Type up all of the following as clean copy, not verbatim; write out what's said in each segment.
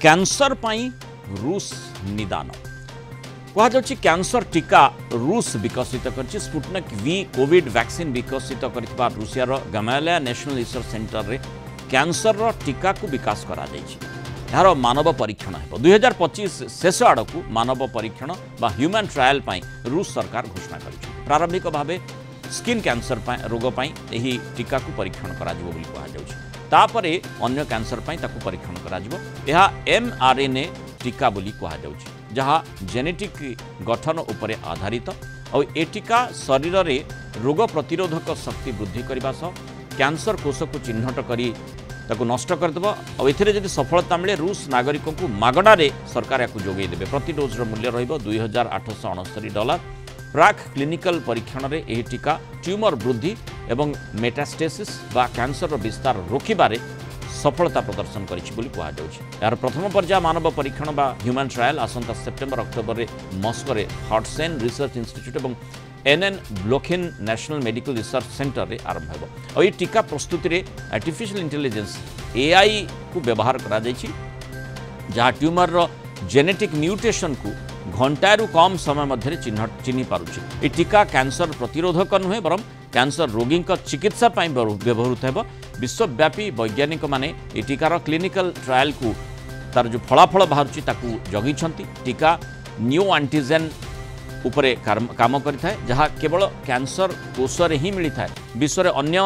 Cancer पाई रूस निदान कहुच्छी cancer टीका रूस विकसित कर स्पुटनिक वी कोविड वैक्सीन विकसित कर रूसियार गमालिया नेशनल रिसर्च सेंटर रे कैंसर टीका को विकास करा यार मानव परीक्षण है 2025 शेष आड़ को मानव परीक्षण बा ह्यूमन ट्रायल पाई रूस सरकार घोषणा कर प्रारंभिक भाव स्किन कैंसर रोग पाई यही टीका को परीक्षण करा तापरे अन्य कैंसर पाई ताकू परीक्षण करा यह mRNA टीका बोली कहुच्छी जहाँ जेनेटिक गठन उपरे आधारित और ए टीका शरीर रे रोग प्रतिरोधक शक्ति वृद्धि करने सह कैंसर कोष को चिन्हट करी ताकू नष्ट करदेव और एथि सफलता मिले रूस नागरिकों को मागणारे सरकार या जोगेदेवे प्रति डोज्र मूल्य $2869 प्राक क्लिनिकल परीक्षण रे यह टीका ट्यूमर वृद्धि एवं मेटास्टेसिस बा कैंसर विस्तार रोकबारे सफलता प्रदर्शन कर प्रथम पर्याय मानव परीक्षण बा ह्यूमन ट्रायल आसंता सेप्टेम्बर अक्टोबर मस्को रे हॉटसेन रिसर्च इंस्टीट्यूट और NN Blokhin national medical research centre रे आरंभ हो और ये टीका प्रस्तुति रे आर्टिफिशियल इंटेलिजेंस AI को व्यवहार करा जायछि जहाँ ट्यूमर रो जेनेटिक म्यूटेशन को घंटारू कम समय मध्य चिन्ह पारुछि। ये टीका कैंसर प्रतिरोधक नुहे बरम कैंसर रोगी चिकित्सा व्यवहृत हो विश्वव्यापी वैज्ञानिक माने ये टीकार क्लिनिकल ट्रायल को तार जो फलाफल बाहर जगी टीका न्यू एंटीजेन उपरे काम करिथाय जहाँ केवल कैंसर कोषरे ही मिलता है विश्व में अन्य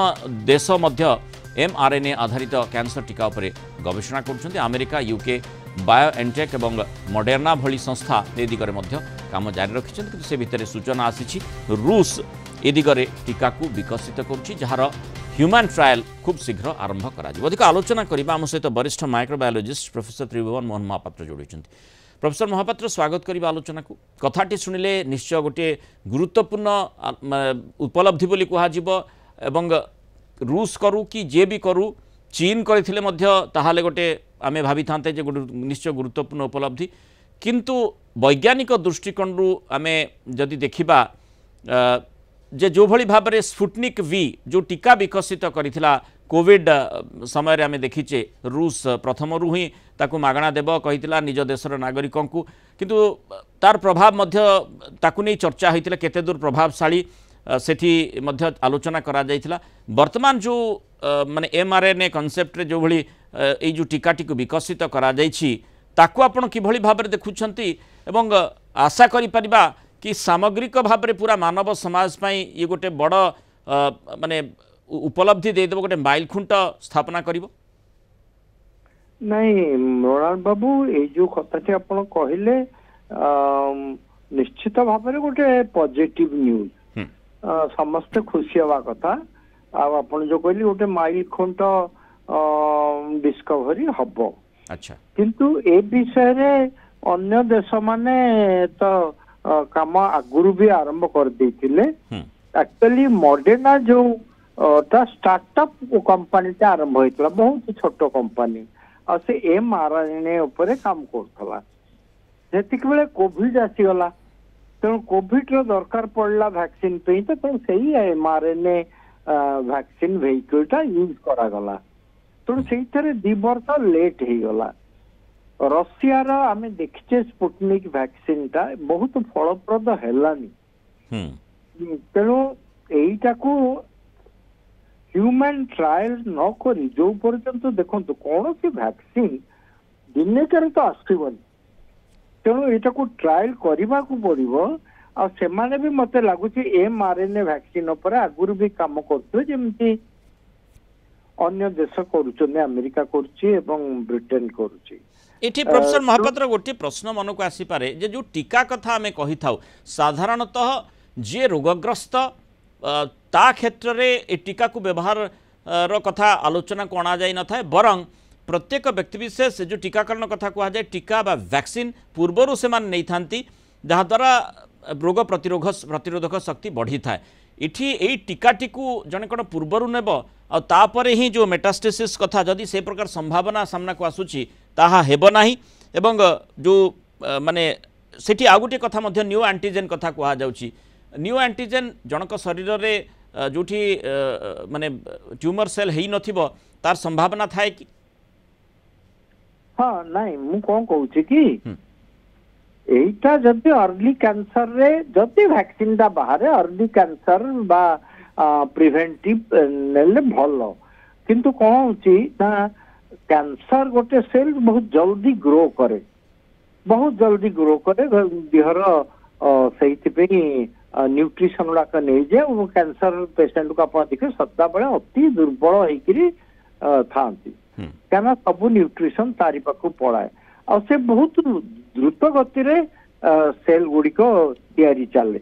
देश मध्य mRNA आधारित कैंसर टीका उपरे गवेषणा कर अमेरिका यूके बायोएनटेक एवं मॉडर्ना भली संस्था ए दिगरे मध्य काम जारी रखिछन कि से भितर सूचना आसी रूस ए दिगरे टीका को विकसित करुछि जहार ह्यूमन ट्रायल खूब शीघ्र आरंभ करा अधिक आलोचना करबा आम सहित वरिष्ठ माइक्रोबायोलॉजिस्ट प्रोफेसर त्रिभुवन मोहन महापात्र जोड़ी प्रोफेसर महापात्र स्वागत करिबा आलोचना को कथाटी सुनिले निश्चय गोटे गुरुत्वपूर्ण उपलब्धि बोली कहुजिबो एवं रूस करू कि जे भी करू चीन करथिले मध्य ताहाले गोटे आमे भाबी थांते जे निश्चय गुरुत्वपूर्ण उपलब्धि किंतु वैज्ञानिक दृष्टिकोण रु आमे जदि देखिबा जे जो भली भाव में स्पुटनिक वी जो टीका विकसित करिथिला कोविड समय रे आमे देखिचे रूस प्रथम रु ही ताकू मागणा देव कहिथिला निज देशर नागरिकों को किंतु तार प्रभाव मध्य ताकू नहीं चर्चा होइतिला केते दूर प्रभावशाली सेठी मध्य आलोचना करा जाइथिला वर्तमान जो माने mRNA कॉन्सेप्ट रे जो भली ए जो टीकाटी को विकसित करा जाइछि ताकू आपण किभली भाव में देखुछंती एवं आशा करि परिबा कि सामग्रिक भाव में पूरा मानव समाज पाई ये गोटे बड़ माने उपलब्धि दे देबो गोटे माइल खुंट स्थापना करिवो नहीं मृणाल बाबू ए जो कथाटी आपण कहिले निश्चित भाव में गोटे पॉजिटिव न्यूज समस्त खुशी हवा कथा आपण जो कहली गोटे माइल खुंट डिस्कवरी हबो अच्छा किंतु ए विषय रे अन्य देश माने तो काम आगुरु भी आरंभ कर देथिले एक्चुअली मॉडर्ना जो स्टार्टअप कंपनी आरंभ होइतला बहुत छोट कंपनी आ से mRNA ऊपर काम करथला जेतिक बेले कोविड आसीगला तेणु कोविड रो दरकार पड़ला वैक्सीन पे तो सही mRNA वैक्सीन वेहिकलटा यूज करा गला तेणु से 2 वर्ष लेट हो गला रशिया रो आमे देखिचे स्पुटनिक वैक्सीन टा बहुत फलप्रद हेलानी तेणु एईटा को ह्यूमन ट्रायल न करी जो पर्यंत देखंतु कौन सी वैक्सीन दिने करे तो आसबनी तेणु एटा को ट्रायल करबा को पड़िबो आ सेमाने भी मते लागुची mRNA वैक्सीन ऊपर आगुरु भी काम करथु जेमती अन्य देश करूचने अमेरिका करूची एवं ब्रिटेन करूची एठी प्रोफेसर महापात्र गोटे प्रश्न मन को आसी पारे जे जो टीका कथा आमे कहि थाउ साधारणतः जे रोगग्रस्त ता क्षेत्र रे ए टीका को व्यवहार रो कथा आलोचना को अणा जाई न थाए बरं प्रत्येक व्यक्तिविशेष जो टीकाकरण कथा कहा जाए टीका बा वैक्सीन पूर्वरु से मान नहीं थांती जहाँ द्वारा रोग प्रतिरोधक शक्ति बढ़ी थाए इठी एई टीकाटी को जने कौन पूर्वरु नेब आ तापरे ही जो मेटास्टेसिस कथा जदि से प्रकार संभावना सामना को आसुची ताहा हेबो नाही एवं जो माने सेठी आ गोटे कथा मध्य न्यू एंटीजेन कथा कहा जाउची न्यू एंटीजेन जनक शरीर रे जोठी माने ट्यूमर सेल हेई नथिबो तार संभावना थाए कि हाँ नाଇଁ मु कौन कहूँ कि এইটা যদি अर्ली कैंसर रे যদি ভ্যাকসিন টা বাহারে अर्ली कैंसर বা প্রিভেন্টিভ নেলে ভালো কিন্তু কোন হচ্ছে না कैंसर गोटे सेल बहुत जल्दी ग्रो करे देहर से न्यूट्रिशन गुड़ाक नहीं जाए कैंसर पेसेंट को आप देखिए सदा बेले अति दुर्बल होकर था क्या सब न्यूट्रिशन तारी पाखु पड़ाए आ से बहुत द्रुत गति सेल गुड़िक तैयारी चले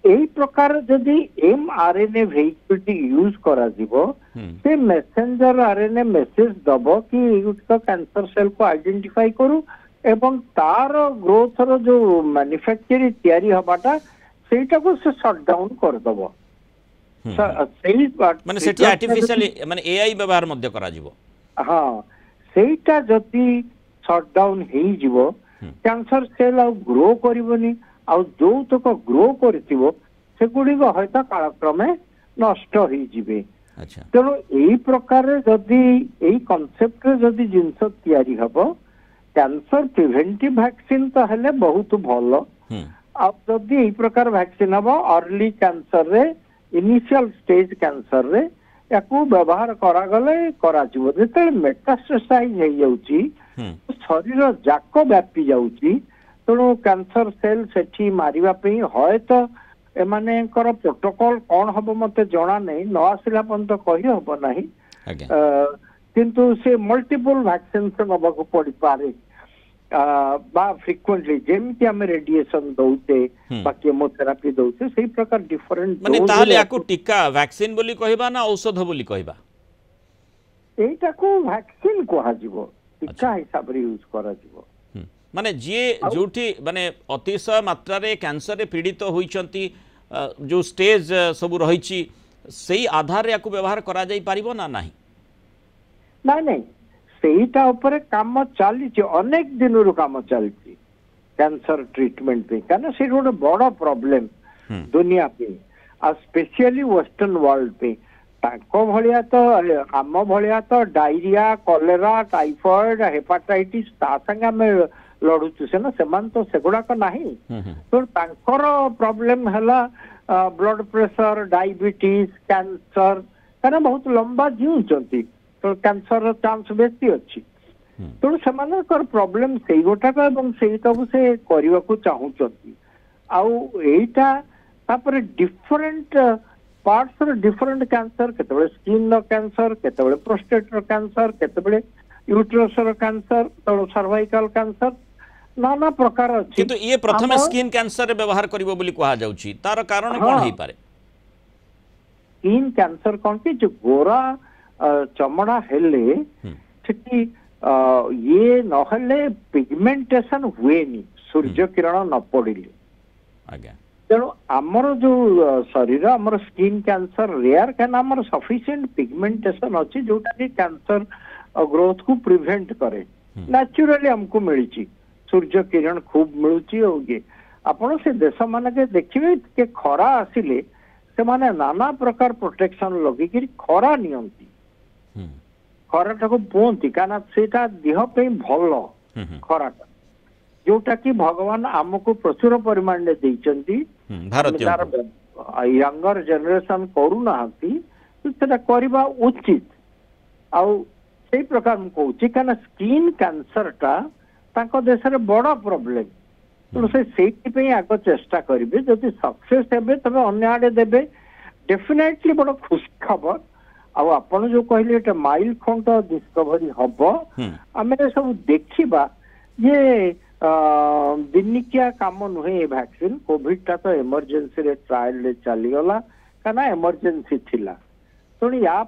यही प्रकार जदि mRNA वेहिकल यूज करा जीवो से मेसेंजर आरएनए मेसेज दब कि कैंसर सेल को आइडेंटिफाई करू एवं तार ग्रोथ रो जो मैन्युफैक्चर तैयारी हबाटा सेटा को से शट डाउन कर दबो सही माने सेठी आर्टिफिशियल माने एआई व्यवहार मध्य करा जीवो हां सेटा जति शट डाउन हे जीवो कैंसर सेल आ ग्रो करिवनी आ जो तक ग्रो करथिवो से गुडी को हयता कालक्रमे नष्ट हो जिवे अच्छा तेणु यही प्रकार जदि यही कॉन्सेप्ट रे जदि जिंस तैयारी हबो कैंसर प्रिवेंटिव वैक्सीन तो हेले बहुत भलो अब जदि यही प्रकार वैक्सीन हबो अर्ली कैंसर रे इनिशियल स्टेज कैंसर रे याकू व्यवहार करा गले करा जिवो जेते मेटास्टेसाइज हे जाउची शरीर जाक व्यापी जाउची तेणु कैंसर सेल सेठी मारिबा पई होय तो एमानेकर प्रोटोकॉल कौन हम मत जना नहीं न आसला पर्यंत कही हम ना किंतु से मल्टीपल वैक्सीन से नबाक पड़ पारे फ्रिक्वेंटली जेमती आम रेडिएशन दौचे केमोथेरापी दौचे से प्रकार डिफरेंट माने ताहले याकू टीका वैक्सीन बोली कहबा ना औषध बोली कहबा एटा को वैक्सीन कहा जीवो टीका हिसाब रे यूज करा जीवो माने जी जोठी माने अतिशय मात्रा रे कैंसर रे पीड़ित होइचंती जो स्टेज सब रही सही आधार रे याकू व्यवहार करा जाई परिबो ना नाही नहीं सेटा ऊपर काम चली अनेक दिन रो काम चलती कैंसर ट्रीटमेंट पे कारण से गोटे बड़ प्रॉब्लम दुनिया पे आ स्पेशली वेस्टर्न वर्ल्ड पे ताको भलिया तो आम भलिया तो डायरिया कॉलेरा टाइफॉइड हेपाटाइटिस ता संगे में लड़ुचु से ना सेमान तो सेगुड़ाक नहीं तो तांकर प्रॉब्लम हला ब्लड प्रेशर डायबिटीज कैंसर कहना बहुत लंबा जीवुचंती तो कैंसर चांस बेसी अच्छी तो सेमानकर प्रॉब्लम से गोटाक एवं सेटाकू से करने को चाहूचंती आउ एटा तापर डिफरेंट पार्ट्स डिफरेंट कैंसर केतबेले स्किन कैंसर केतबेले प्रोस्टेट कैंसर केतबेले यूट्रस कैंसर तो सर्वाइकल कैंसर नाना प्रकार अछि किंतु ये प्रथम स्किन कैंसर रे व्यवहार करिवो बोली कहा जाउची तार कारण कोन हेई पारे स्किन कैंसर कोन कि जो गोरा चमड़ा हेले ठिकी ये नहले पिगमेंटेशन हुएनी सूर्य किरण न पड़िले आज्ञा तेणु आमर जो शरीर आमर स्किन कैंसर रेयर क्या आमर सफिशिएंट पिगमेंटेशन अच्छी जोटा कि कैंसर ग्रोथ को प्रिवेंट करे नेचुरली हमको मिली सूर्य किरण खूब मिलूची आपण से देश मान के देखिए कि खरा आसिले से माने नाना प्रकार प्रोटेक्शन लगिक खरा नियंती खराटा को बुंती कारण सेटा देह पे भल खराटा जोटा कि भगवान आमको प्रचुर परिमाण में देइचंती यंगर जनरेशन करूना सेटा करबा उचित आउ से प्रकार मु कहूची कारण स्किन कैंसर टा तांको देश रे बड़ा प्रॉब्लम तो से आग चेष्टा करेंगे जदि सक्सेस हे तब अन्य आड़े देवे डेफिनेटली बड़ खुशी खबर आपण जो कहले एटा माइल खंड डिस्कवरी हम आम सब देखा ये दिनिकिया काम नुहे वैक्सीन कोविड टा तो इमरजेंसी रे ट्रायल रे चलीगला क्या इमरजेंसी थिला तो या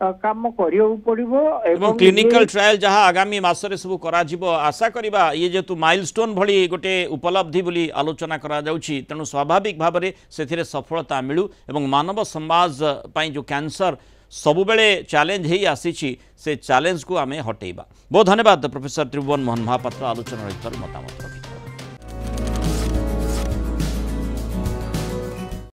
काम एवं क्लिनिकल ट्रायल जहाँ आगामी मासरे सब करा जिवो आशा करिबा ये जेतु माइलस्टोन भली गोटे उपलब्धि बोली आलोचना करा जाउछि तेणु स्वाभाविक भाव में से सफलता मिलू एवं मानव समाज पई जो कैंसर सबु बेले चैलेंज ही आसी से चैलेंज को आमे हटेबा। बहुत धन्यवाद प्रोफेसर त्रिभुवन मोहन महापात्र आलोचना मतामत रखी।